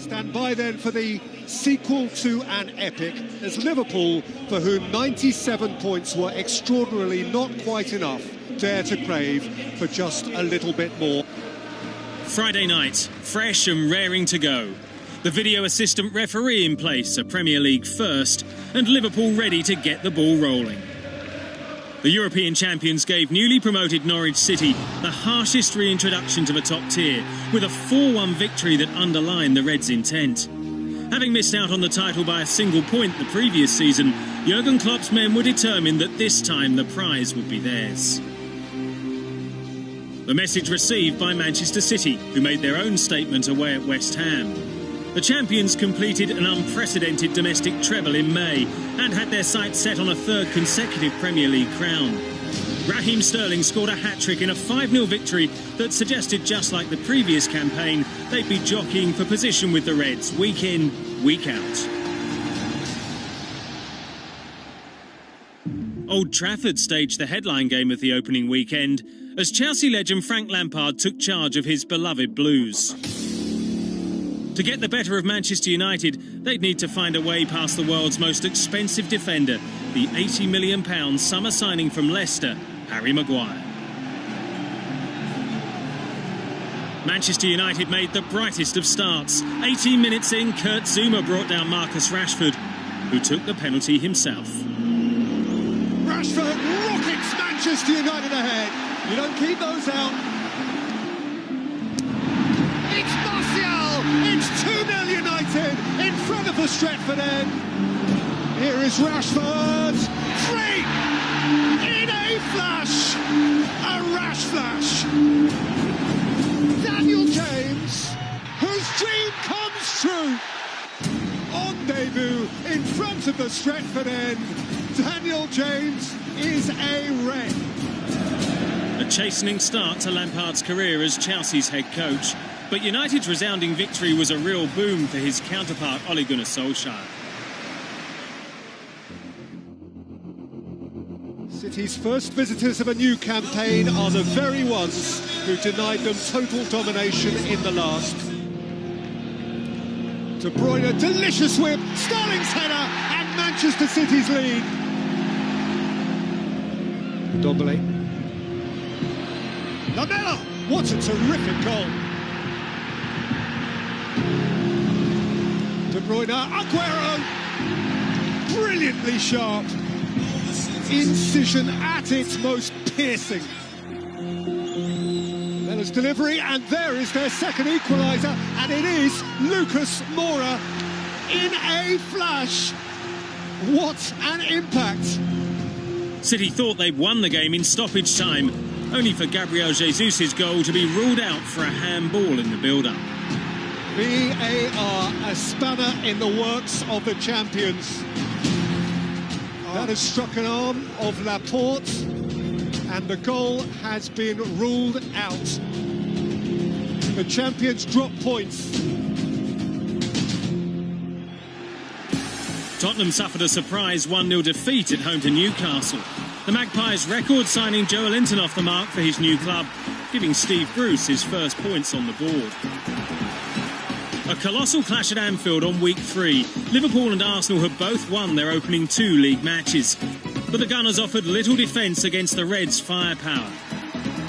Stand by then for the sequel to an epic, as Liverpool, for whom 97 points were extraordinarily not quite enough, dare to crave for just a little bit more. Friday night, fresh and raring to go. The video assistant referee in place, a Premier League first, and Liverpool ready to get the ball rolling. The European champions gave newly promoted Norwich City the harshest reintroduction to the top tier, with a 4-1 victory that underlined the Reds' intent. Having missed out on the title by a single point the previous season, Jurgen Klopp's men were determined that this time the prize would be theirs. The message received by Manchester City, who made their own statement away at West Ham. The champions completed an unprecedented domestic treble in May and had their sights set on a third consecutive Premier League crown. Raheem Sterling scored a hat-trick in a 5-0 victory that suggested, just like the previous campaign, they'd be jockeying for position with the Reds week in, week out. Old Trafford staged the headline game of the opening weekend as Chelsea legend Frank Lampard took charge of his beloved Blues. To get the better of Manchester United, they'd need to find a way past the world's most expensive defender, the £80 million summer signing from Leicester, Harry Maguire. Manchester United made the brightest of starts. 18 minutes in, Kurt Zouma brought down Marcus Rashford, who took the penalty himself. Rashford rockets Manchester United ahead. You don't keep those out. It's Martial! It's 2-0 United in front of the Stretford end. Here is Rashford. 3! In a flash! A rash flash! Daniel James, whose dream comes true. On debut, in front of the Stretford end, Daniel James is a wreck. A chastening start to Lampard's career as Chelsea's head coach, but United's resounding victory was a real boom for his counterpart Ole Gunnar Solskjaer. City's first visitors of a new campaign are the very ones who denied them total domination in the last. De Bruyne, delicious whip, Sterling's header, and Manchester City's lead. Ndombele. Lamela, what a terrific goal. De Bruyne, Aguero, brilliantly sharp. Incision at its most piercing. Lamela's delivery, and there is their second equaliser, and it is Lucas Moura in a flash. What an impact. City thought they'd won the game in stoppage time, only for Gabriel Jesus' goal to be ruled out for a handball in the build-up. VAR, a spanner in the works of the champions. That has struck an arm of Laporte, and the goal has been ruled out. The champions drop points. Tottenham suffered a surprise 1-0 defeat at home to Newcastle. The Magpies record signing Joel Linton off the mark for his new club, giving Steve Bruce his first points on the board. A colossal clash at Anfield on week 3. Liverpool and Arsenal have both won their opening 2 league matches, but the Gunners offered little defence against the Reds' firepower.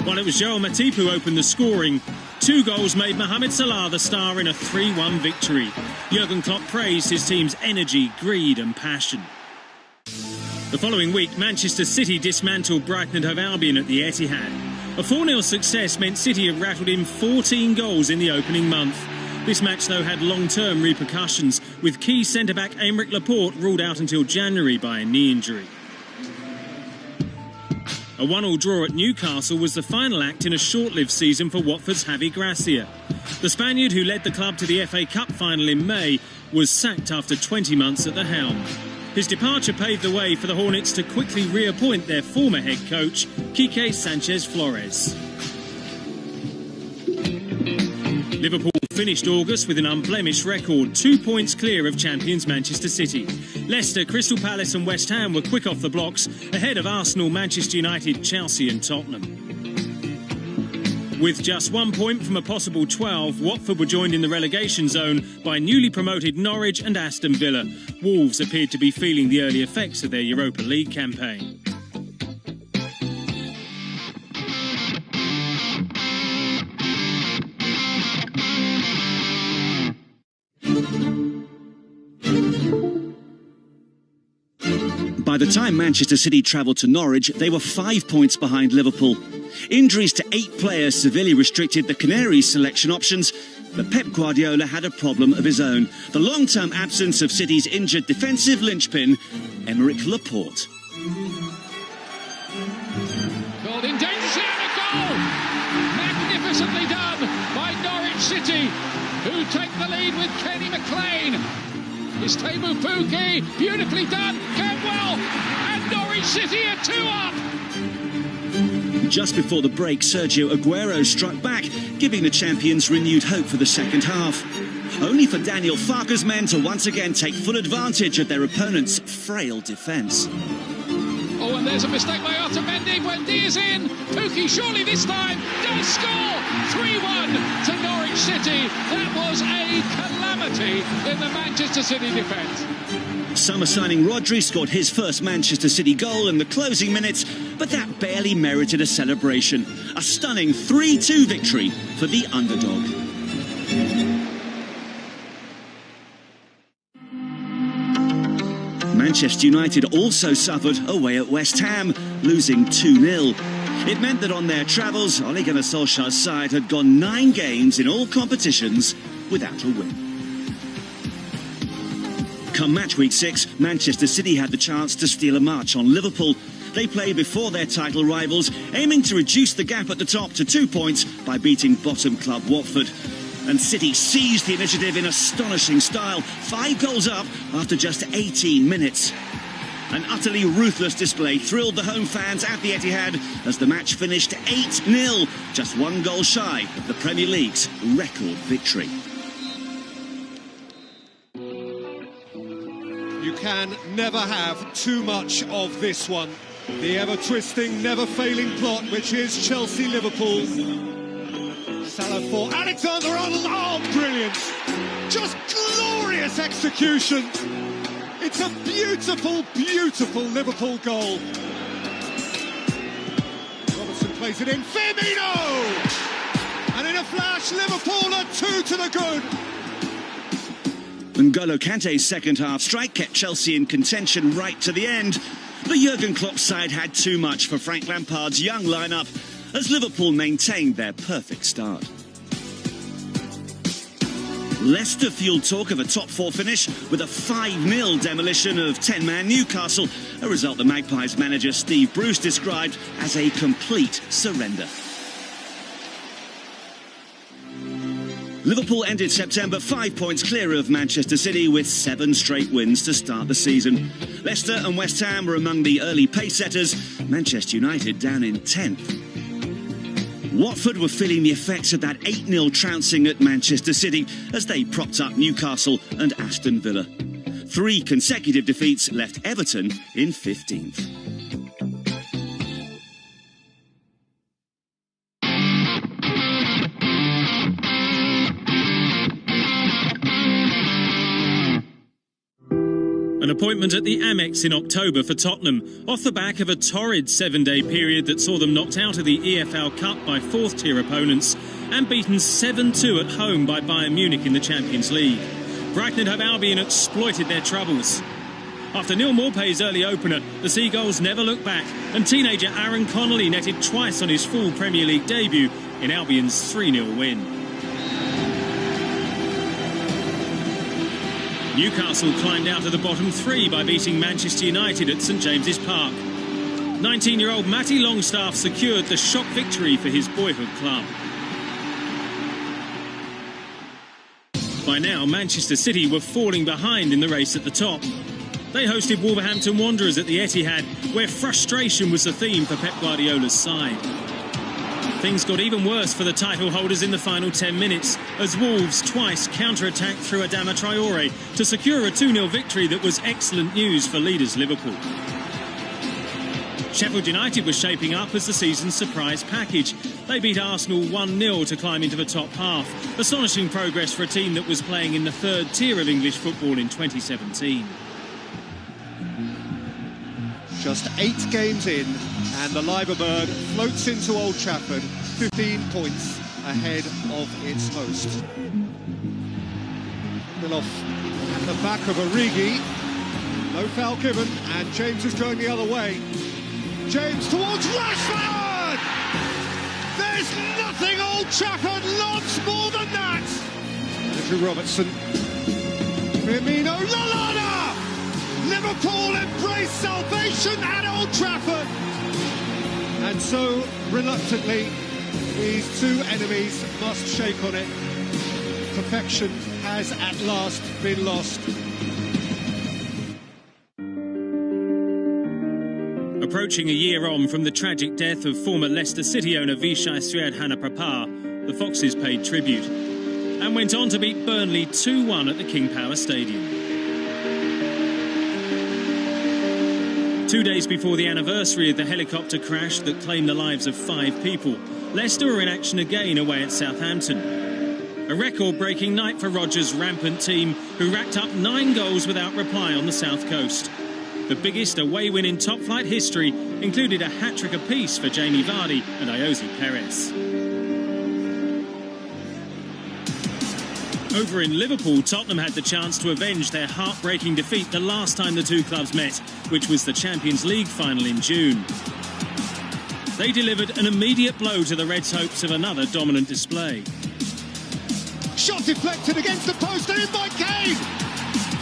While it was Joel Matip who opened the scoring, 2 goals made Mohamed Salah the star in a 3-1 victory. Jurgen Klopp praised his team's energy, greed and passion. The following week, Manchester City dismantled Brighton and Hove Albion at the Etihad. A 4-0 success meant City had rattled in 14 goals in the opening month. This match, though, had long-term repercussions, with key centre-back Aymeric Laporte ruled out until January by a knee injury. A 1-1 draw at Newcastle was the final act in a short-lived season for Watford's Javi Gracia. The Spaniard, who led the club to the FA Cup final in May, was sacked after 20 months at the helm. His departure paved the way for the Hornets to quickly reappoint their former head coach, Quique Sanchez-Flores. Liverpool finished August with an unblemished record, 2 points clear of champions Manchester City. Leicester, Crystal Palace and West Ham were quick off the blocks, ahead of Arsenal, Manchester United, Chelsea and Tottenham. With just 1 point from a possible 12, Watford were joined in the relegation zone by newly promoted Norwich and Aston Villa. Wolves appeared to be feeling the early effects of their Europa League campaign. By the time Manchester City travelled to Norwich, they were 5 points behind Liverpool. Injuries to 8 players severely restricted the Canaries' selection options, but Pep Guardiola had a problem of his own. The long-term absence of City's injured defensive linchpin, Aymeric Laporte. Called in dangerously and a goal! Magnificently done by Norwich City, who take the lead with Kenny McLean. It's Teemu Pukki, beautifully done, Cantwell, and Norwich City are 2 up! Just before the break, Sergio Aguero struck back, giving the champions renewed hope for the second half. Only for Daniel Farke's men to once again take full advantage of their opponent's frail defence. Oh, and there's a mistake by Otamendi. Wendy is in. Pukki surely this time does score. 3-1 to Norwich City. That was a calamity in the Manchester City defence. Summer signing Rodri scored his first Manchester City goal in the closing minutes, but that barely merited a celebration. A stunning 3-2 victory for the underdog. Manchester United also suffered away at West Ham, losing 2-0. It meant that on their travels, Ole Gunnar Solskjaer's side had gone 9 games in all competitions without a win. Come match week 6, Manchester City had the chance to steal a march on Liverpool. They played before their title rivals, aiming to reduce the gap at the top to 2 points by beating bottom club Watford. And City seized the initiative in astonishing style, 5 goals up after just 18 minutes. An utterly ruthless display thrilled the home fans at the Etihad as the match finished 8-0, just 1 goal shy of the Premier League's record victory. You can never have too much of this one. The ever-twisting, never-failing plot, which is Chelsea-Liverpool. Salah for Alexander-Arnold. Oh, brilliant! Just glorious execution. It's a beautiful, beautiful Liverpool goal. Robertson plays it in. Firmino! And in a flash, Liverpool are 2 to the good. N'Golo Kante's second-half strike kept Chelsea in contention right to the end. But Jurgen Klopp's side had too much for Frank Lampard's young lineup as Liverpool maintained their perfect start. Leicester fueled talk of a top 4 finish with a 5-0 demolition of 10-man Newcastle, a result the Magpies manager Steve Bruce described as a complete surrender. Liverpool ended September 5 points clear of Manchester City with 7 straight wins to start the season. Leicester and West Ham were among the early pace-setters, Manchester United down in 10th. Watford were feeling the effects of that 8-0 trouncing at Manchester City as they propped up Newcastle and Aston Villa. 3 consecutive defeats left Everton in 15th. An appointment at the Amex in October for Tottenham, off the back of a torrid 7-day period that saw them knocked out of the EFL Cup by 4th-tier opponents and beaten 7-2 at home by Bayern Munich in the Champions League. Brighton and Hove Albion exploited their troubles. After Neil Maupay's early opener, the Seagulls never looked back, and teenager Aaron Connolly netted twice on his full Premier League debut in Albion's 3-0 win. Newcastle climbed out of the bottom 3 by beating Manchester United at St James's Park. 19-year-old Matty Longstaff secured the shock victory for his boyhood club. By now, Manchester City were falling behind in the race at the top. They hosted Wolverhampton Wanderers at the Etihad, where frustration was the theme for Pep Guardiola's side. Things got even worse for the title holders in the final 10 minutes as Wolves twice counter-attacked through Adama Traore to secure a 2-0 victory that was excellent news for leaders Liverpool. Sheffield United was shaping up as the season's surprise package. They beat Arsenal 1-0 to climb into the top half. Astonishing progress for a team that was playing in the third tier of English football in 2017. Just 8 games in, and the Liver Bird floats into Old Trafford, 15 points ahead of its host. Miloff at the back of Origi. No foul given, and James is going the other way. James towards Rashford! There's nothing Old Trafford loves more than that! Andrew Robertson. Firmino, Lallana! Liverpool embrace salvation at Old Trafford! And so, reluctantly, these two enemies must shake on it. Perfection has at last been lost. Approaching a year on from the tragic death of former Leicester City owner Vichai Sriadhanaprabha, the Foxes paid tribute and went on to beat Burnley 2-1 at the King Power Stadium. 2 days before the anniversary of the helicopter crash that claimed the lives of 5 people, Leicester were in action again away at Southampton. A record-breaking night for Rodgers' rampant team, who racked up 9 goals without reply on the south coast. The biggest away win in top-flight history included a hat-trick apiece for Jamie Vardy and Ayoze Perez. Over in Liverpool, Tottenham had the chance to avenge their heartbreaking defeat the last time the two clubs met, which was the Champions League final in June. They delivered an immediate blow to the Reds' hopes of another dominant display. Shot deflected against the post and in by Kane!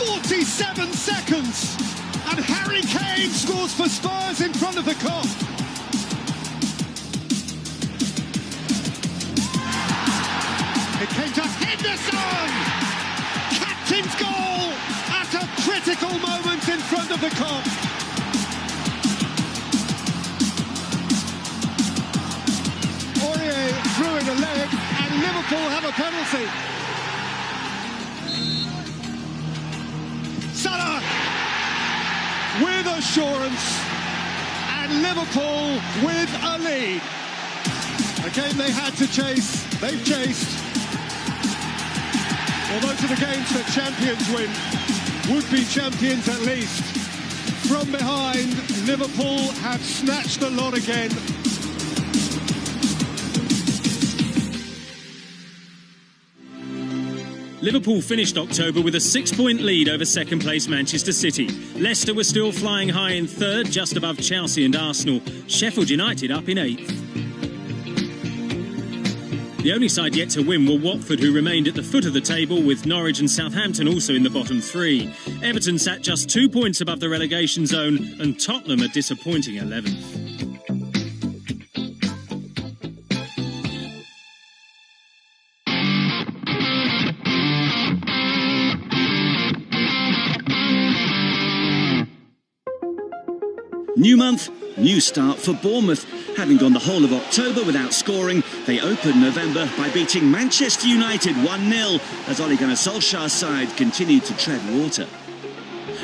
47 seconds! And Harry Kane scores for Spurs in front of the Kop. It came to Henderson! Captain's goal at a critical moment in front of the Kop. Aurier threw in a leg and Liverpool have a penalty. Salah! With assurance, and Liverpool with a lead. A game they had to chase, they've chased. Well, those are the games that champions win, would-be champions at least. From behind, Liverpool have snatched the lot again. Liverpool finished October with a 6-point lead over second-place Manchester City. Leicester were still flying high in third, just above Chelsea and Arsenal. Sheffield United up in 8th. The only side yet to win were Watford, who remained at the foot of the table, with Norwich and Southampton also in the bottom 3. Everton sat just 2 points above the relegation zone, and Tottenham a disappointing 11th. New month, new start for Bournemouth. Having gone the whole of October without scoring, they opened November by beating Manchester United 1-0 as Ole Gunnar Solskjaer's side continued to tread water.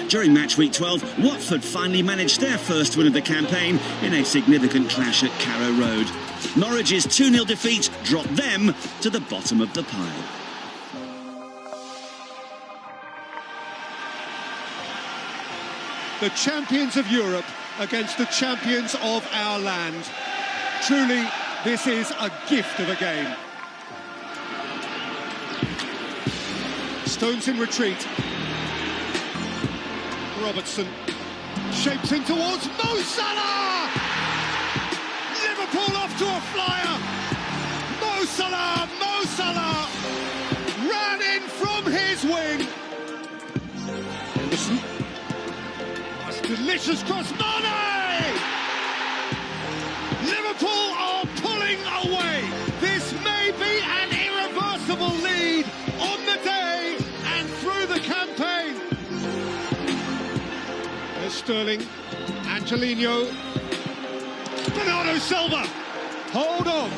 During match week 12, Watford finally managed their first win of the campaign in a significant clash at Carrow Road. Norwich's 2-0 defeat dropped them to the bottom of the pile. The champions of Europe against the champions of our land. Truly, this is a gift of a game. Stones in retreat. Robertson shapes in towards Mo Salah! Liverpool off to a flyer! Mo Salah ran in from his wing. Henderson. Delicious cross, Mane! Liverpool are pulling away. This may be an irreversible lead on the day and through the campaign. There's Sterling, Angelino, Bernardo Silva. Hold on.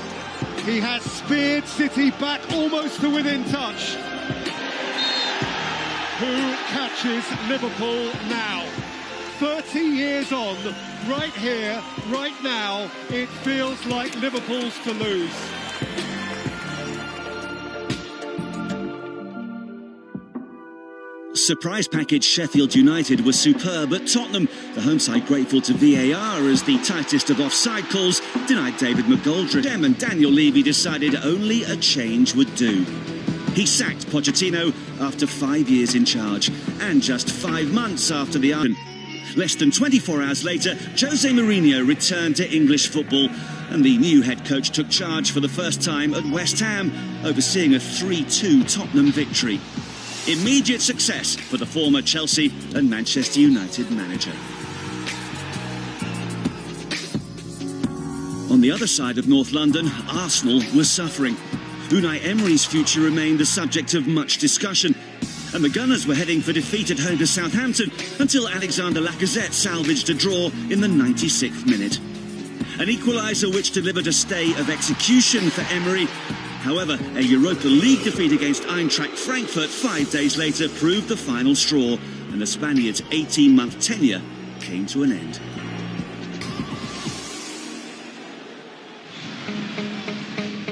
He has speared City back almost to within touch. Who catches Liverpool now? 30 years on, right here, right now, it feels like Liverpool's to lose. Surprise package Sheffield United was superb, but Tottenham, the home side grateful to VAR as the tightest of offside calls, denied David McGoldrick. And Daniel Levy decided only a change would do. He sacked Pochettino after 5 years in charge, and just 5 months after the iron. Less than 24 hours later, Jose Mourinho returned to English football, and the new head coach took charge for the first time at West Ham, overseeing a 3-2 Tottenham victory. Immediate success for the former Chelsea and Manchester United manager. On the other side of North London, Arsenal was suffering. Unai Emery's future remained the subject of much discussion, and the Gunners were heading for defeat at home to Southampton until Alexander Lacazette salvaged a draw in the 96th minute. An equaliser which delivered a stay of execution for Emery. However, a Europa League defeat against Eintracht Frankfurt 5 days later proved the final straw, and the Spaniard's 18-month tenure came to an end.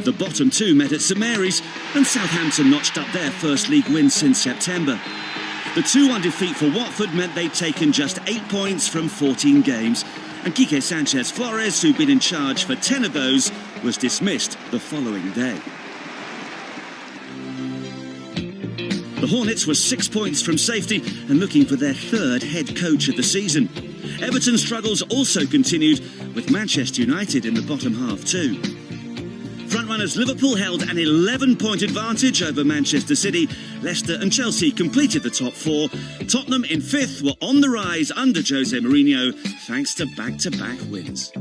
The bottom two met at St Mary's, and Southampton notched up their first league win since September. The 2-1 defeat for Watford meant they'd taken just 8 points from 14 games, and Quique Sanchez Flores, who'd been in charge for 10 of those, was dismissed the following day. The Hornets were 6 points from safety and looking for their third head coach of the season. Everton's struggles also continued, with Manchester United in the bottom half too. Frontrunners Liverpool held an 11-point advantage over Manchester City. Leicester and Chelsea completed the top four. Tottenham in fifth were on the rise under Jose Mourinho, thanks to back-to-back wins.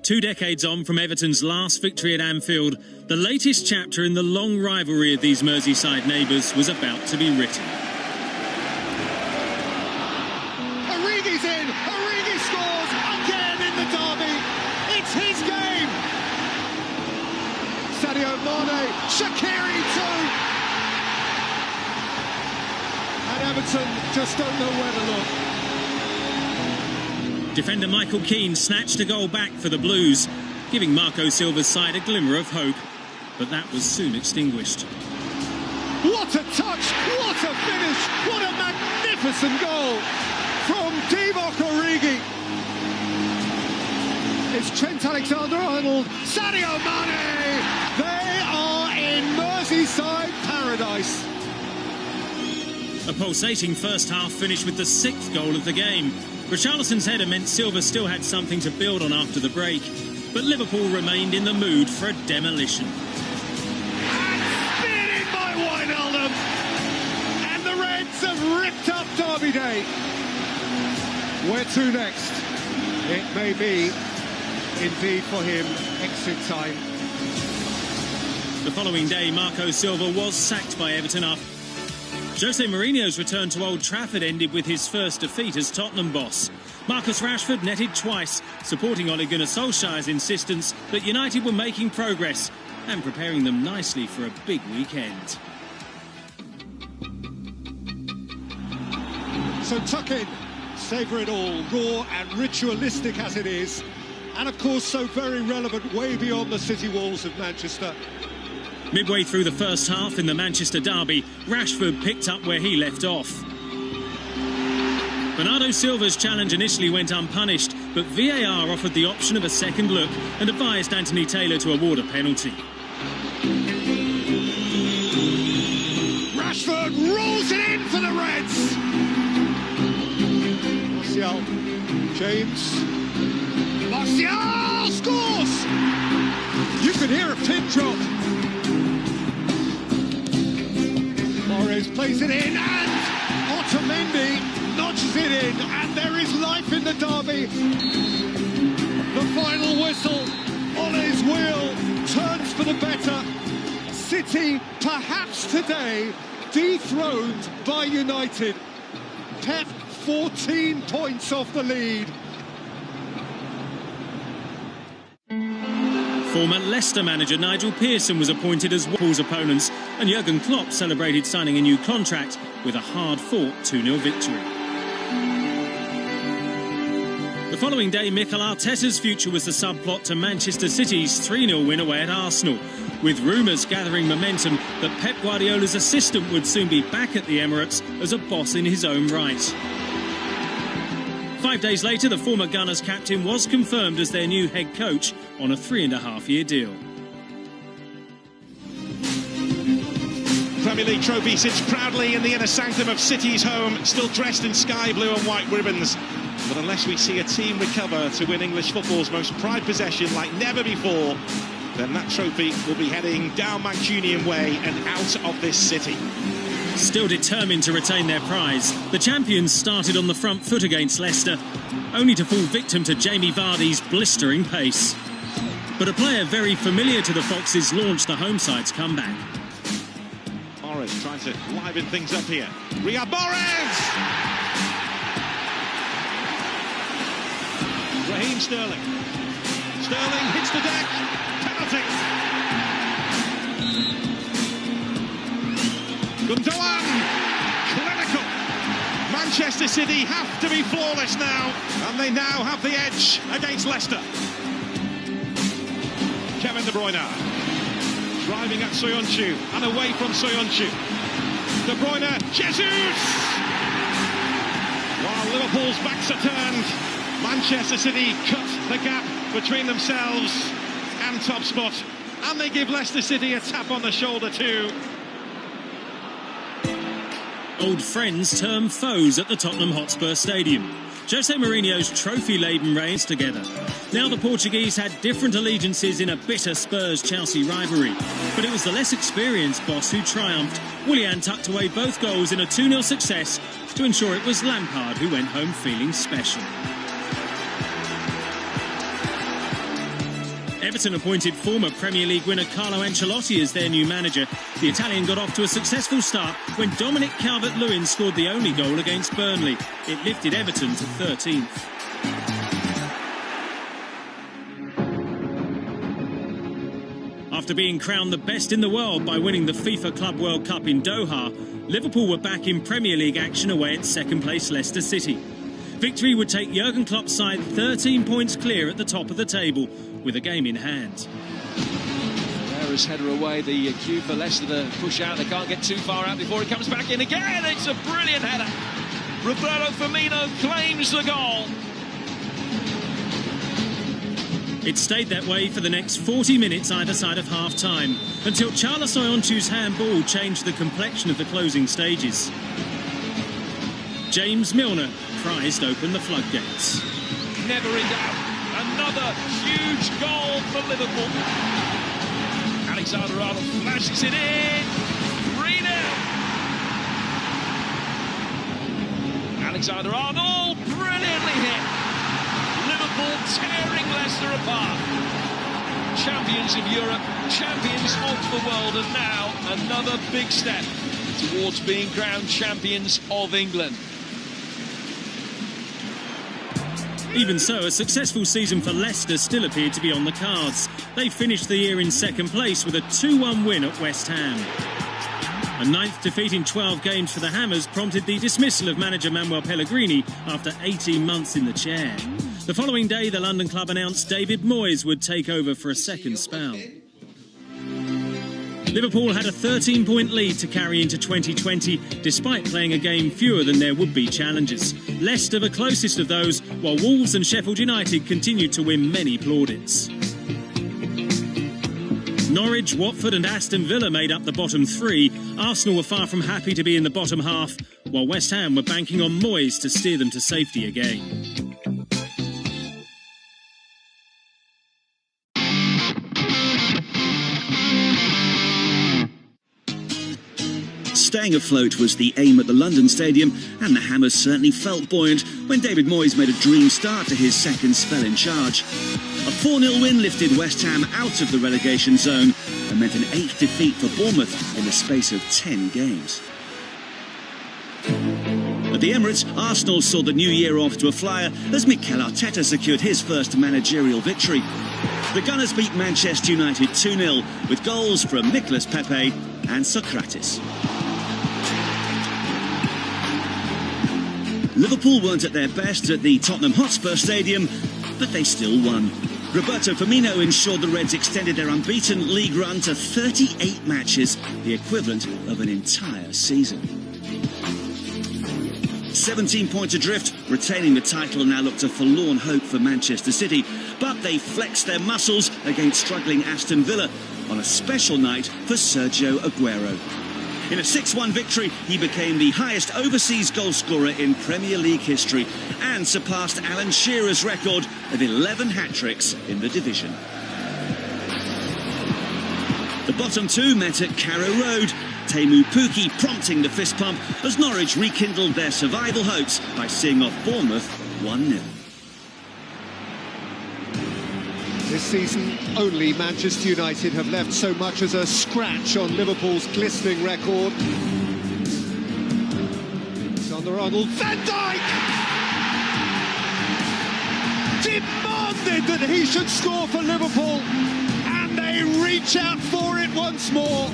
Two decades on from Everton's last victory at Anfield, the latest chapter in the long rivalry of these Merseyside neighbours was about to be written. Origi's in! Origi scores again in the derby! It's his game! Sadio Mane, Shaqiri too! And Everton just don't know where to look. Defender Michael Keane snatched a goal back for the Blues, giving Marco Silva's side a glimmer of hope, but that was soon extinguished. What a touch! What a finish! What a magnificent goal from Divock Origi! It's Trent Alexander-Arnold, Sadio Mane! They are in Merseyside paradise. A pulsating first half finished with the 6th goal of the game. Richarlison's header meant Silva still had something to build on after the break, but Liverpool remained in the mood for a demolition. And speared by Wijnaldum, and the Reds have ripped up Derby Day. Where to next? It may be, indeed for him, exit time. The following day, Marco Silva was sacked by Everton after Jose Mourinho's return to Old Trafford ended with his first defeat as Tottenham boss. Marcus Rashford netted twice, supporting Ole Gunnar Solskjaer's insistence that United were making progress and preparing them nicely for a big weekend. So tuck in, savour it all, raw and ritualistic as it is, and of course so very relevant way beyond the city walls of Manchester. Midway through the first half in the Manchester derby, Rashford picked up where he left off. Bernardo Silva's challenge initially went unpunished, but VAR offered the option of a second look and advised Anthony Taylor to award a penalty. Rashford rolls it in for the Reds! Martial, James, Martial scores! You can hear a pin drop. Mahrez plays it in, and Otamendi nudges it in, and there is life in the derby. The final whistle, Ole's wheel turns for the better. City City, perhaps today, dethroned by United. Pep 14 points off the lead. Former Leicester manager Nigel Pearson was appointed as Liverpool's opponents, and Jurgen Klopp celebrated signing a new contract with a hard-fought 2-0 victory. The following day, Mikel Arteta's future was the subplot to Manchester City's 3-0 win away at Arsenal, with rumours gathering momentum that Pep Guardiola's assistant would soon be back at the Emirates as a boss in his own right. 5 days later, the former Gunners captain was confirmed as their new head coach on a 3.5-year deal. Premier League trophy sits proudly in the inner sanctum of City's home, still dressed in sky blue and white ribbons. But unless we see a team recover to win English football's most prized possession like never before, then that trophy will be heading down Mancunian way and out of this city. Still determined to retain their prize, the champions started on the front foot against Leicester, only to fall victim to Jamie Vardy's blistering pace. But a player very familiar to the Foxes launched the home side's comeback. Mahrez trying to liven things up here. Riyad Mahrez! Raheem Sterling. Sterling hits the deck. Penalty. Gundogan, clinical. Manchester City have to be flawless now, and they now have the edge against Leicester. Kevin De Bruyne driving at Soyuncu and away from Soyuncu. De Bruyne, Jesus! While Liverpool's backs are turned, Manchester City cut the gap between themselves and top spot, and they give Leicester City a tap on the shoulder too. Old friends turn foes at the Tottenham Hotspur Stadium. Jose Mourinho's trophy-laden reigns together. Now the Portuguese had different allegiances in a bitter Spurs-Chelsea rivalry, but it was the less experienced boss who triumphed. Willian tucked away both goals in a 2-0 success to ensure it was Lampard who went home feeling special. Everton appointed former Premier League winner Carlo Ancelotti as their new manager. The Italian got off to a successful start when Dominic Calvert-Lewin scored the only goal against Burnley. It lifted Everton to 13th. After being crowned the best in the world by winning the FIFA Club World Cup in Doha, Liverpool were back in Premier League action away at second-place Leicester City. Victory would take Jurgen Klopp's side 13 points clear at the top of the table, with a game in hand. Herrera's header away, the cue for Leicester to push out. They can't get too far out before he comes back in again. It's a brilliant header. Roberto Firmino claims the goal. It stayed that way for the next 40 minutes either side of half-time, until Charles Soyuncu's handball changed the complexion of the closing stages. James Milner prized open the floodgates. Never in doubt. Another huge goal for Liverpool. Alexander-Arnold flashes it in. 3-0. Alexander-Arnold brilliantly hit. Liverpool tearing Leicester apart. Champions of Europe, champions of the world, and now another big step towards being crowned champions of England. Even so, a successful season for Leicester still appeared to be on the cards. They finished the year in second place with a 2-1 win at West Ham. A ninth defeat in 12 games for the Hammers prompted the dismissal of manager Manuel Pellegrini after 18 months in the chair. The following day, the London club announced David Moyes would take over for a second spell. Liverpool had a 13-point lead to carry into 2020, despite playing a game fewer than their would-be challengers. Leicester the closest of those, while Wolves and Sheffield United continued to win many plaudits. Norwich, Watford and Aston Villa made up the bottom three. Arsenal were far from happy to be in the bottom half, while West Ham were banking on Moyes to steer them to safety again. Staying afloat was the aim at the London Stadium, and the Hammers certainly felt buoyant when David Moyes made a dream start to his second spell in charge. A 4-0 win lifted West Ham out of the relegation zone and meant an 8th defeat for Bournemouth in the space of 10 games. At the Emirates, Arsenal saw the new year off to a flyer as Mikel Arteta secured his first managerial victory. The Gunners beat Manchester United 2-0 with goals from Nicolas Pepe and Socrates. Liverpool weren't at their best at the Tottenham Hotspur Stadium, but they still won. Roberto Firmino ensured the Reds extended their unbeaten league run to 38 matches, the equivalent of an entire season. 17 points adrift, retaining the title now looked a forlorn hope for Manchester City, but they flexed their muscles against struggling Aston Villa on a special night for Sergio Aguero. In a 6-1 victory, he became the highest overseas goalscorer in Premier League history and surpassed Alan Shearer's record of 11 hat-tricks in the division. The bottom two met at Carrow Road, Teemu Pukki prompting the fist pump as Norwich rekindled their survival hopes by seeing off Bournemouth 1-0. This season, only Manchester United have left so much as a scratch on Liverpool's glistening record. Alexander-Arnold, Van Dijk! Demanded that he should score for Liverpool, and they reach out for it once more.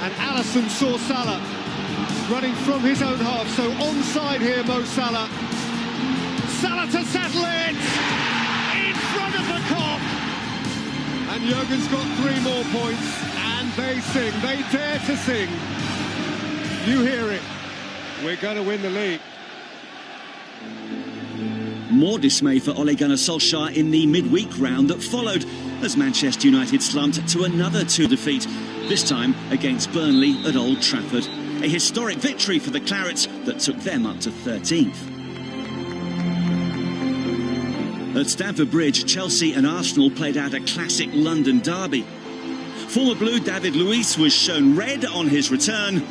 And Alisson saw Salah running from his own half, so onside here, Mo Salah. Salah to settle it in front of the Kop, and Jurgen's got 3 more points, and they sing, they dare to sing. You hear it, we're going to win the league. More dismay for Ole Gunnar Solskjaer in the midweek round that followed as Manchester United slumped to another 2 defeat, this time against Burnley at Old Trafford. A historic victory for the Clarets that took them up to 13th. At Stamford Bridge, Chelsea and Arsenal played out a classic London derby. Former Blue David Luiz was shown red on his return,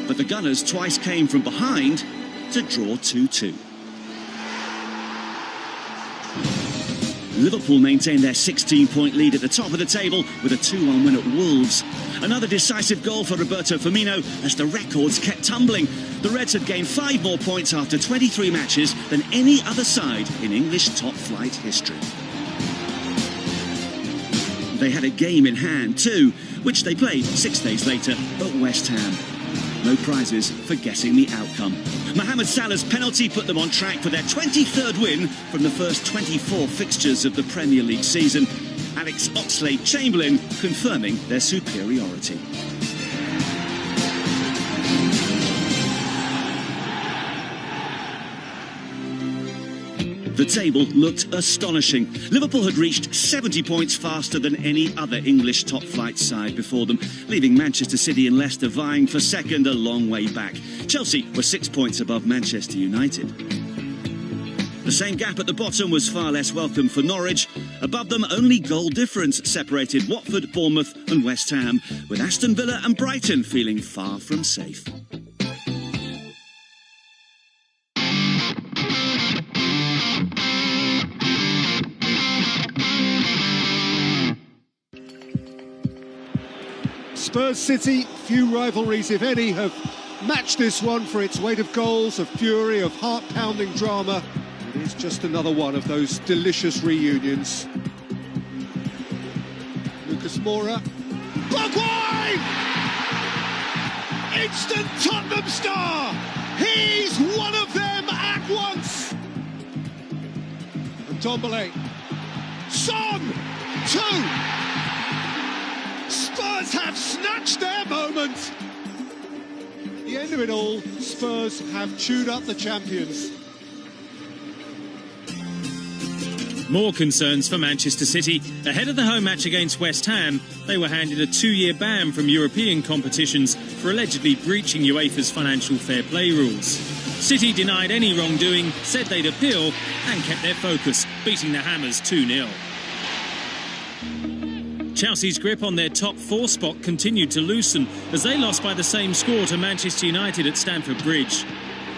but the Gunners twice came from behind to draw 2-2. Liverpool maintained their 16-point lead at the top of the table with a 2-1 win at Wolves. Another decisive goal for Roberto Firmino as the records kept tumbling. The Reds had gained 5 more points after 23 matches than any other side in English top-flight history. They had a game in hand too, which they played 6 days later at West Ham. No prizes for guessing the outcome. Mohamed Salah's penalty put them on track for their 23rd win from the first 24 fixtures of the Premier League season. Alex Oxlade-Chamberlain confirming their superiority. The table looked astonishing. Liverpool had reached 70 points faster than any other English top-flight side before them, leaving Manchester City and Leicester vying for second a long way back. Chelsea were 6 points above Manchester United. The same gap at the bottom was far less welcome for Norwich. Above them, only goal difference separated Watford, Bournemouth and West Ham, with Aston Villa and Brighton feeling far from safe. Spurs City, few rivalries, if any, have matched this one for its weight of goals, of fury, of heart-pounding drama. It is just another one of those delicious reunions. Lucas Moura. Bergwijn! Instant Tottenham star! He's one of them at once! And Ndombele. Son! 2! Spurs have snatched their moment! At the end of it all, Spurs have chewed up the champions. More concerns for Manchester City. Ahead of the home match against West Ham, they were handed a 2-year ban from European competitions for allegedly breaching UEFA's financial fair play rules. City denied any wrongdoing, said they'd appeal, and kept their focus, beating the Hammers 2-0. Chelsea's grip on their top 4 spot continued to loosen as they lost by the same score to Manchester United at Stamford Bridge.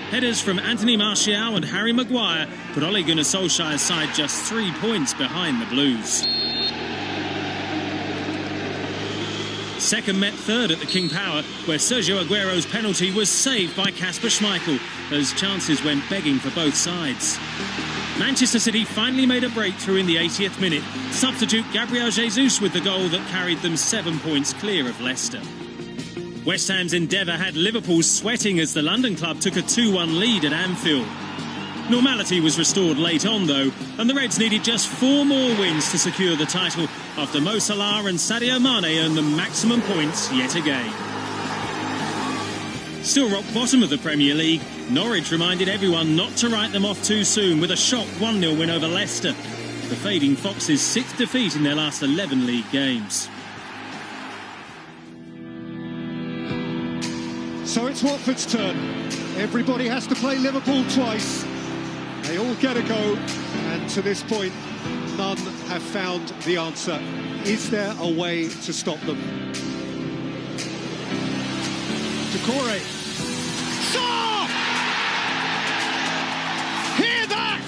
Headers from Anthony Martial and Harry Maguire put Ole Gunnar Solskjaer's side just 3 points behind the Blues. Second met third at the King Power, where Sergio Aguero's penalty was saved by Kasper Schmeichel as chances went begging for both sides. Manchester City finally made a breakthrough in the 80th minute. Substitute Gabriel Jesus with the goal that carried them 7 points clear of Leicester. West Ham's endeavour had Liverpool sweating as the London club took a 2-1 lead at Anfield. Normality was restored late on though, and the Reds needed just 4 more wins to secure the title after Mo Salah and Sadio Mane earned the maximum points yet again. Still rock bottom of the Premier League, Norwich reminded everyone not to write them off too soon with a shock 1-0 win over Leicester. The Fading Foxes' 6th defeat in their last 11 league games. So it's Watford's turn. Everybody has to play Liverpool twice. They all get a go, and to this point, none have found the answer. Is there a way to stop them? Doucouré. Saw! Hear that!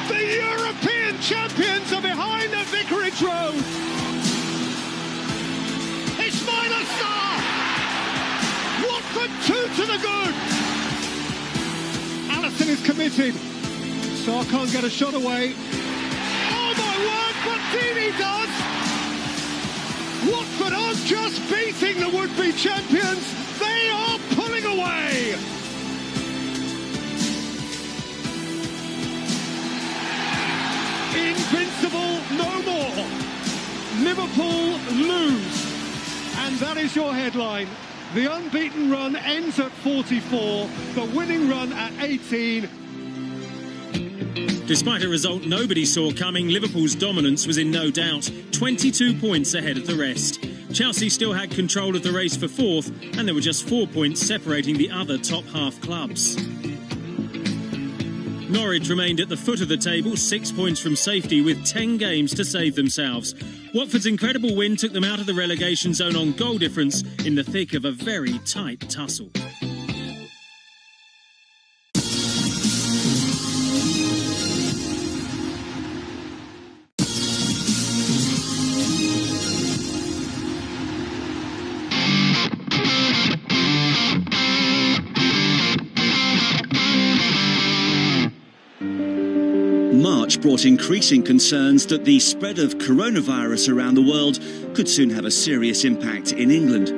The European champions are behind the Vicarage Road. Ismaila Sarr! Watford 2 to the good! Alisson is committed. Sarr can't get a shot away. Oh my word, Bottini does! Watford aren't just beating the would-be champions, they are pulling away! Invincible no more. Liverpool lose. And that is your headline. The unbeaten run ends at 44, the winning run at 18. Despite a result nobody saw coming, Liverpool's dominance was in no doubt, 22 points ahead of the rest. Chelsea still had control of the race for 4th, and there were just 4 points separating the other top-half clubs. Norwich remained at the foot of the table, 6 points from safety with 10 games to save themselves. Watford's incredible win took them out of the relegation zone on goal difference in the thick of a very tight tussle. March brought increasing concerns that the spread of coronavirus around the world could soon have a serious impact in England.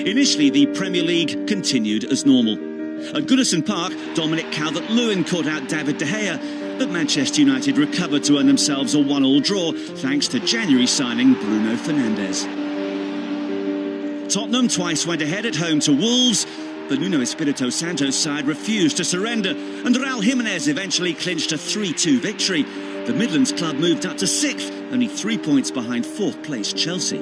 Initially, the Premier League continued as normal. At Goodison Park, Dominic Calvert-Lewin caught out David De Gea, but Manchester United recovered to earn themselves a 1-1 draw thanks to January signing Bruno Fernandes. Tottenham twice went ahead at home to Wolves. The Nuno Espirito Santo's side refused to surrender, and Raul Jimenez eventually clinched a 3-2 victory. The Midlands club moved up to 6th, only 3 points behind 4th place Chelsea.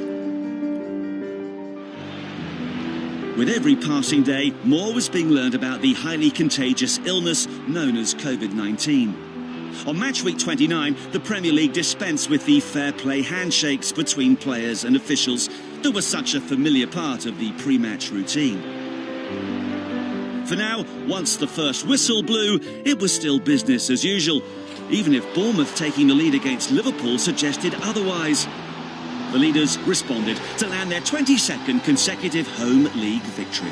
With every passing day, more was being learned about the highly contagious illness known as COVID-19. On match week 29, the Premier League dispensed with the fair play handshakes between players and officials that was such a familiar part of the pre-match routine. For now, once the first whistle blew, it was still business as usual, even if Bournemouth taking the lead against Liverpool suggested otherwise. The leaders responded to land their 22nd consecutive home league victory.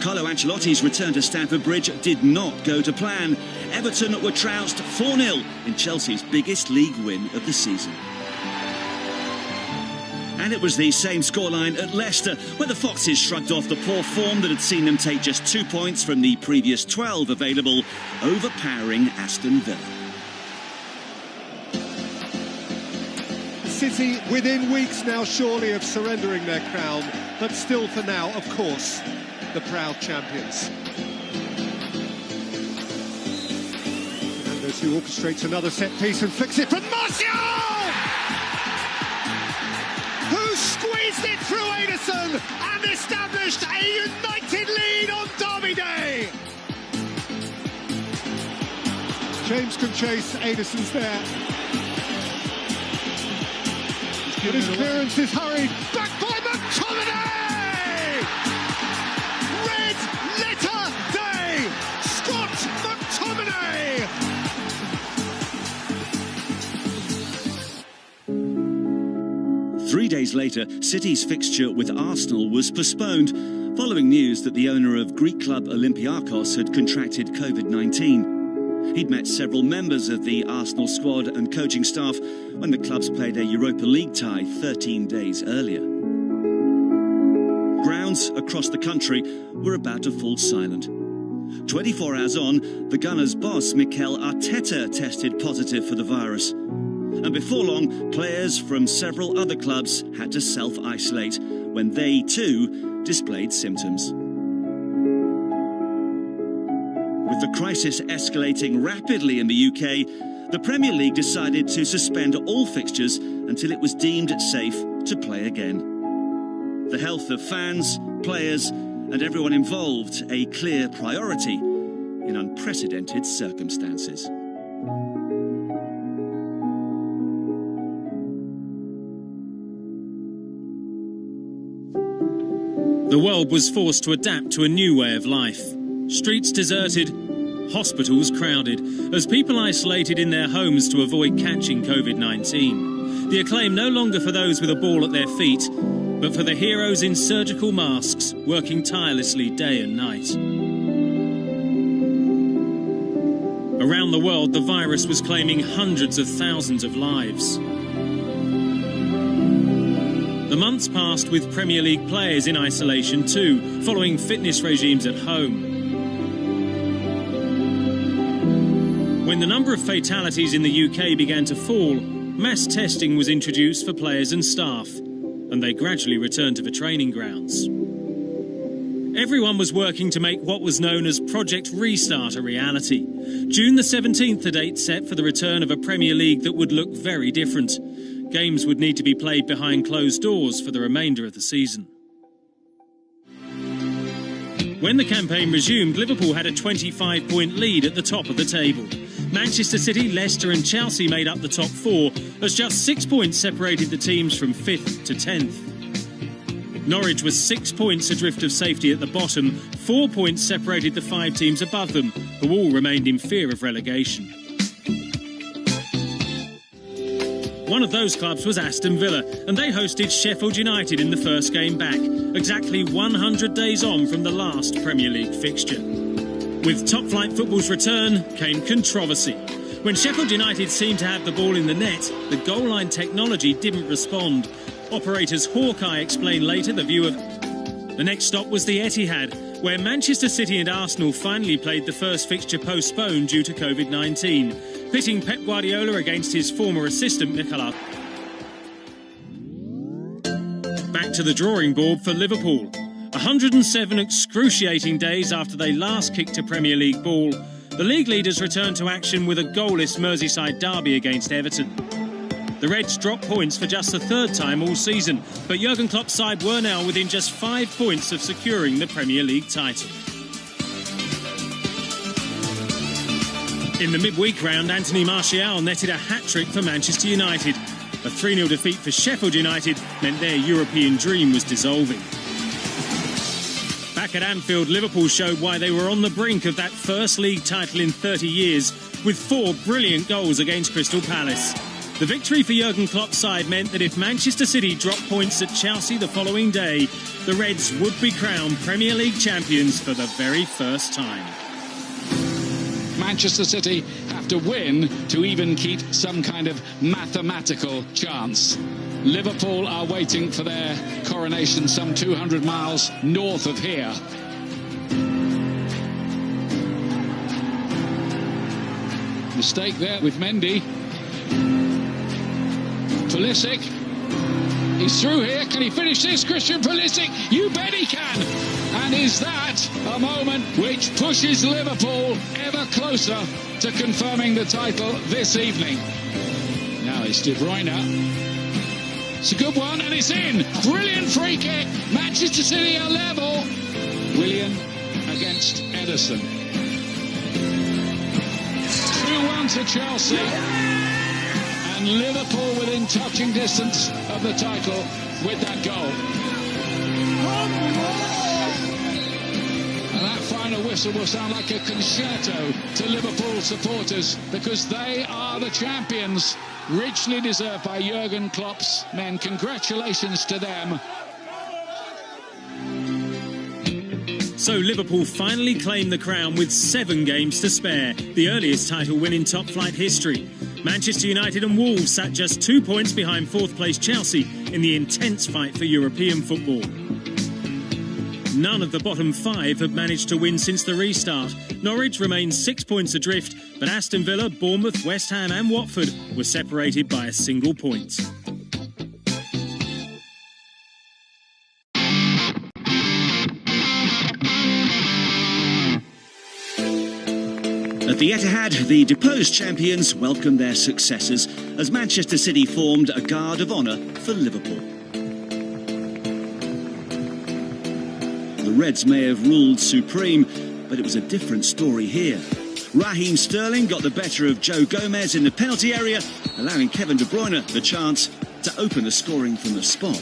Carlo Ancelotti's return to Stamford Bridge did not go to plan. Everton were trounced 4-0 in Chelsea's biggest league win of the season. And it was the same scoreline at Leicester, where the Foxes shrugged off the poor form that had seen them take just 2 points from the previous 12 available, overpowering Aston Villa. City within weeks now surely of surrendering their crown, but still for now, of course, the proud champions. Fernandes, who orchestrates another set piece and flicks it from Martial! Who squeezed it through Ederson and established a united lead on Derby Day. James can chase, Ederson's there. But his clearance is hurried. Back by McTominay! Red letter day! Scott McTominay! Three days later, City's fixture with Arsenal was postponed, following news that the owner of Greek club Olympiakos had contracted COVID-19. He'd met several members of the Arsenal squad and coaching staff when the clubs played a Europa League tie 13 days earlier. Grounds across the country were about to fall silent. 24 hours on, the Gunners' boss, Mikel Arteta, tested positive for the virus. And before long, players from several other clubs had to self-isolate when they, too, displayed symptoms. With the crisis escalating rapidly in the UK, the Premier League decided to suspend all fixtures until it was deemed safe to play again. The health of fans, players, and everyone involved a clear priority in unprecedented circumstances. The world was forced to adapt to a new way of life. Streets deserted, hospitals crowded, as people isolated in their homes to avoid catching COVID-19. The acclaim no longer for those with a ball at their feet, but for the heroes in surgical masks, working tirelessly day and night. Around the world, the virus was claiming hundreds of thousands of lives. The months passed with Premier League players in isolation too, following fitness regimes at home. When the number of fatalities in the UK began to fall, mass testing was introduced for players and staff, and they gradually returned to the training grounds. Everyone was working to make what was known as Project Restart a reality. June the 17th, the date set for the return of a Premier League that would look very different. Games would need to be played behind closed doors for the remainder of the season. When the campaign resumed, Liverpool had a 25-point lead at the top of the table. Manchester City, Leicester and Chelsea made up the top four, as just 6 points separated the teams from 5th to 10th. Norwich was 6 points adrift of safety at the bottom. 4 points separated the 5 teams above them, who all remained in fear of relegation. One of those clubs was Aston Villa, and they hosted Sheffield United in the first game back, exactly 100 days on from the last Premier League fixture. With top-flight football's return came controversy. When Sheffield United seemed to have the ball in the net, the goal line technology didn't respond. Operators Hawkeye explained later the view of... The next stop was the Etihad, where Manchester City and Arsenal finally played the first fixture postponed due to COVID-19, pitting Pep Guardiola against his former assistant Mikel Arteta. Back to the drawing board for Liverpool. 107 excruciating days after they last kicked a Premier League ball, the league leaders returned to action with a goalless Merseyside derby against Everton. The Reds dropped points for just the third time all season, but Jurgen Klopp's side were now within just 5 points of securing the Premier League title. In the midweek round, Anthony Martial netted a hat-trick for Manchester United. A 3-0 defeat for Sheffield United meant their European dream was dissolving. Back at Anfield, Liverpool showed why they were on the brink of that first league title in 30 years, with 4 brilliant goals against Crystal Palace. The victory for Jurgen Klopp's side meant that if Manchester City dropped points at Chelsea the following day, the Reds would be crowned Premier League champions for the very first time. Manchester City have to win to even keep some kind of mathematical chance. Liverpool are waiting for their coronation some 200 miles north of here. Mistake there with Mendy. Pulisic, he's through here. Can he finish this? Christian Pulisic, you bet he can. And is that a moment which pushes Liverpool ever closer to confirming the title this evening? Now it's De Bruyne. It's a good one and it's in. Brilliant free kick. Manchester City are level. Willian against Ederson. 2-1 to Chelsea. And and Liverpool within touching distance of the title with that goal. And that final whistle will sound like a concerto to Liverpool supporters, because they are the champions, richly deserved by Jurgen Klopp's men. Congratulations to them. So Liverpool finally claimed the crown with 7 games to spare, the earliest title win in top-flight history. Manchester United and Wolves sat just 2 points behind 4th place Chelsea in the intense fight for European football. None of the bottom 5 have managed to win since the restart. Norwich remains 6 points adrift, but Aston Villa, Bournemouth, West Ham and Watford were separated by a single point. At the Etihad, the deposed champions welcomed their successors as Manchester City formed a guard of honour for Liverpool. The Reds may have ruled supreme, but it was a different story here. Raheem Sterling got the better of Joe Gomez in the penalty area, allowing Kevin De Bruyne the chance to open the scoring from the spot.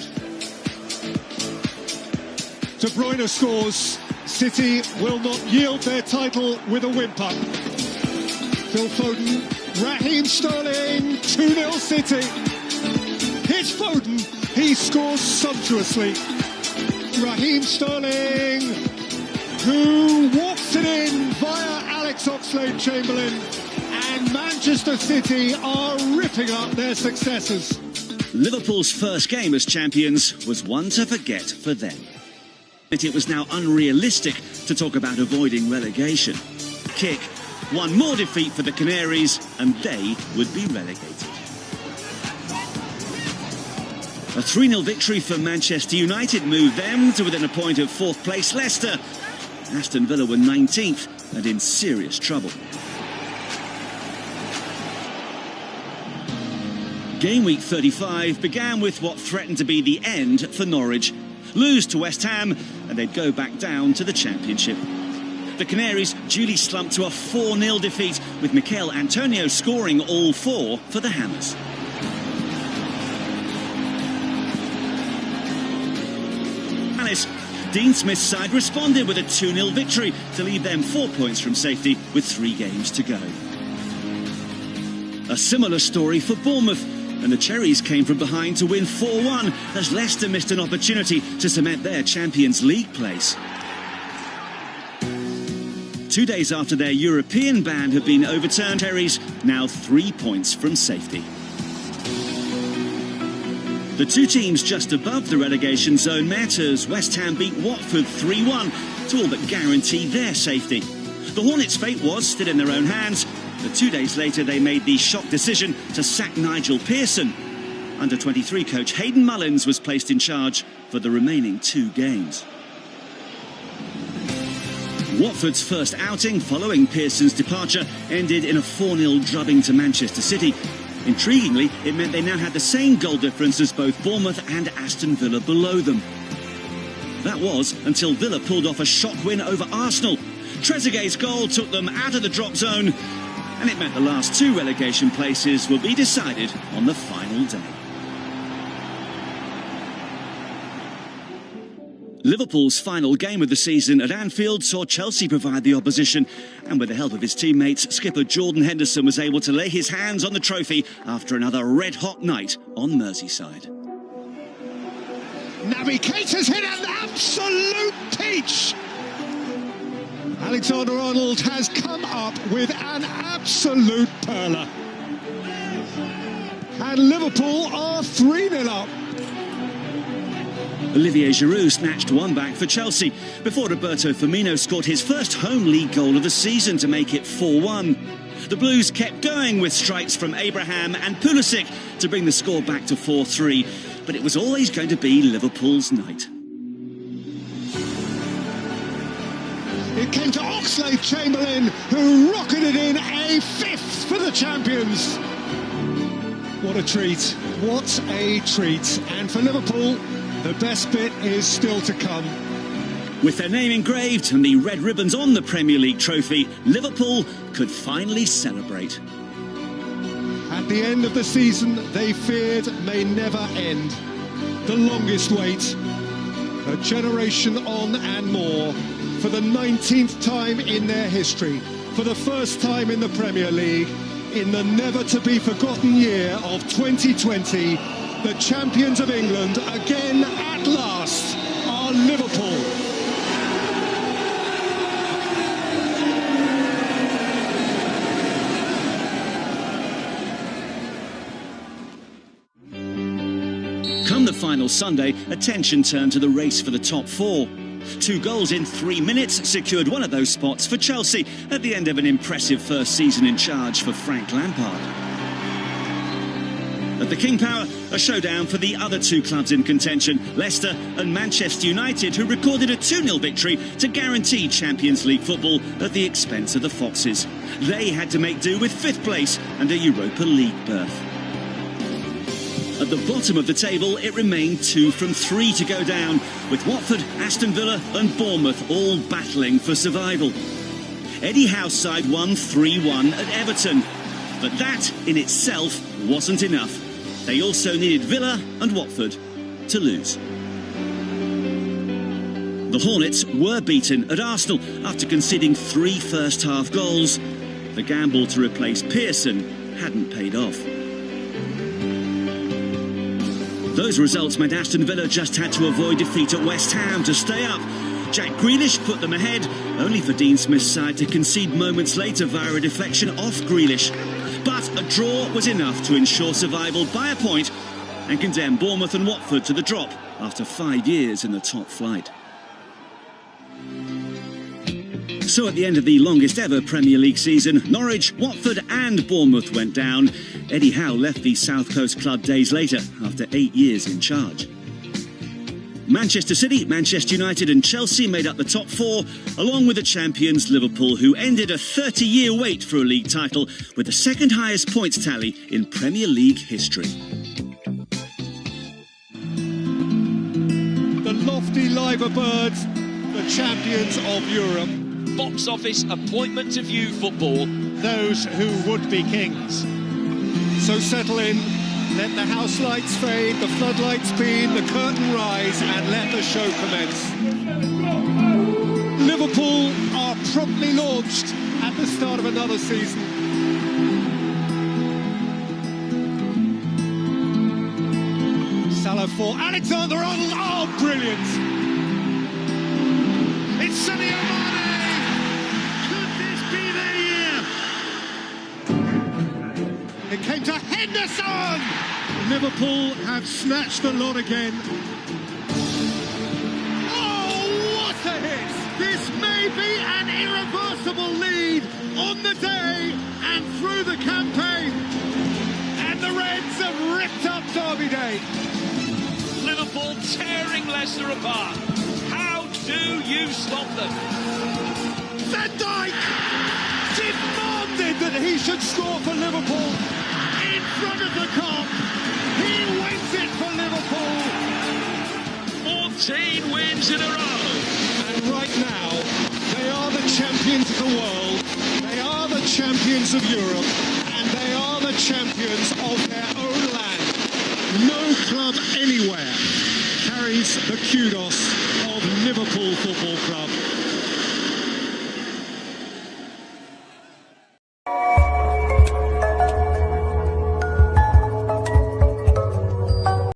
De Bruyne scores. City will not yield their title with a whimper. Phil Foden, Raheem Sterling, 2-0 City. Here's Foden, he scores sumptuously. Raheem Sterling, who walks it in via Alex Oxlade-Chamberlain, and Manchester City are ripping up their successors. Liverpool's first game as champions was one to forget for them. It was now unrealistic to talk about avoiding relegation. Kick, one more defeat for the Canaries, and they would be relegated. A 3-0 victory for Manchester United moved them to within a point of 4th place Leicester. Aston Villa were 19th and in serious trouble. Game week 35 began with what threatened to be the end for Norwich. Lose to West Ham and they'd go back down to the Championship. The Canaries duly slumped to a 4-0 defeat, with Mikel Antonio scoring all 4 for the Hammers. Dean Smith's side responded with a 2-0 victory to leave them 4 points from safety with 3 games to go. A similar story for Bournemouth, and the Cherries came from behind to win 4-1 as Leicester missed an opportunity to cement their Champions League place. 2 days after their European ban had been overturned, Cherries now 3 points from safety. The two teams just above the relegation zone met as West Ham beat Watford 3-1 to all but guarantee their safety. The Hornets' fate was still in their own hands, but 2 days later they made the shock decision to sack Nigel Pearson. Under-23 coach Hayden Mullins was placed in charge for the remaining 2 games. Watford's first outing following Pearson's departure ended in a 4-0 drubbing to Manchester City. Intriguingly, it meant they now had the same goal difference as both Bournemouth and Aston Villa below them. That was until Villa pulled off a shock win over Arsenal. Trezeguet's goal took them out of the drop zone, and it meant the last 2 relegation places will be decided on the final day. Liverpool's final game of the season at Anfield saw Chelsea provide the opposition, and with the help of his teammates, skipper Jordan Henderson was able to lay his hands on the trophy after another red-hot night on Merseyside. Naby Keita's hit an absolute peach. Alexander-Arnold has come up with an absolute perler. And Liverpool are 3-0 up. Olivier Giroud snatched one back for Chelsea before Roberto Firmino scored his first home league goal of the season to make it 4-1. The Blues kept going with strikes from Abraham and Pulisic to bring the score back to 4-3, but it was always going to be Liverpool's night. It came to Oxlade-Chamberlain, who rocketed in a 5th for the champions. What a treat, what a treat. And for Liverpool, the best bit is still to come. With their name engraved and the red ribbons on the Premier League trophy, Liverpool could finally celebrate. At the end of the season they feared may never end. The longest wait, a generation on and more, for the 19th time in their history, for the first time in the Premier League, in the never-to-be-forgotten year of 2020, the champions of England again at last are Liverpool. Come the final Sunday, attention turned to the race for the top four. 2 goals in 3 minutes secured one of those spots for Chelsea at the end of an impressive first season in charge for Frank Lampard. At the King Power, a showdown for the other 2 clubs in contention, Leicester and Manchester United, who recorded a 2-0 victory to guarantee Champions League football at the expense of the Foxes. They had to make do with 5th place and a Europa League berth. At the bottom of the table, it remained 2 from 3 to go down, with Watford, Aston Villa and Bournemouth all battling for survival. Eddie Howe's side won 3-1 at Everton, but that in itself wasn't enough. They also needed Villa and Watford to lose. The Hornets were beaten at Arsenal after conceding 3 first-half goals. The gamble to replace Pearson hadn't paid off. Those results meant Aston Villa just had to avoid defeat at West Ham to stay up. Jack Grealish put them ahead, only for Dean Smith's side to concede moments later via a deflection off Grealish. But a draw was enough to ensure survival by a point and condemn Bournemouth and Watford to the drop after 5 years in the top flight. So at the end of the longest ever Premier League season, Norwich, Watford and Bournemouth went down. Eddie Howe left the South Coast club days later after 8 years in charge. Manchester City, Manchester United and Chelsea made up the top 4, along with the champions Liverpool, who ended a 30-year wait for a league title with the second highest points tally in Premier League history. The lofty Liver Birds, the champions of Europe. Box office appointment to view football. Those who would be kings. So settle in, let the house lights fade, the floodlights beam, the curtain rise, and let the show commence. Liverpool are promptly launched at the start of another season. Salah for Alexander-Arnold, oh brilliant! It's Sadio Mane! It came to Henderson! Liverpool have snatched the lot again. Oh, what a hit! This may be an irreversible lead on the day and through the campaign. And the Reds have ripped up Derby Day. Liverpool tearing Leicester apart. How do you stop them? Van Dijk demanded that he should score for Liverpool. In front of the Kop, he wins it for Liverpool. 14 wins in a row. And right now, they are the champions of the world, they are the champions of Europe, and they are the champions of their own land. No club anywhere carries the kudos of Liverpool Football Club.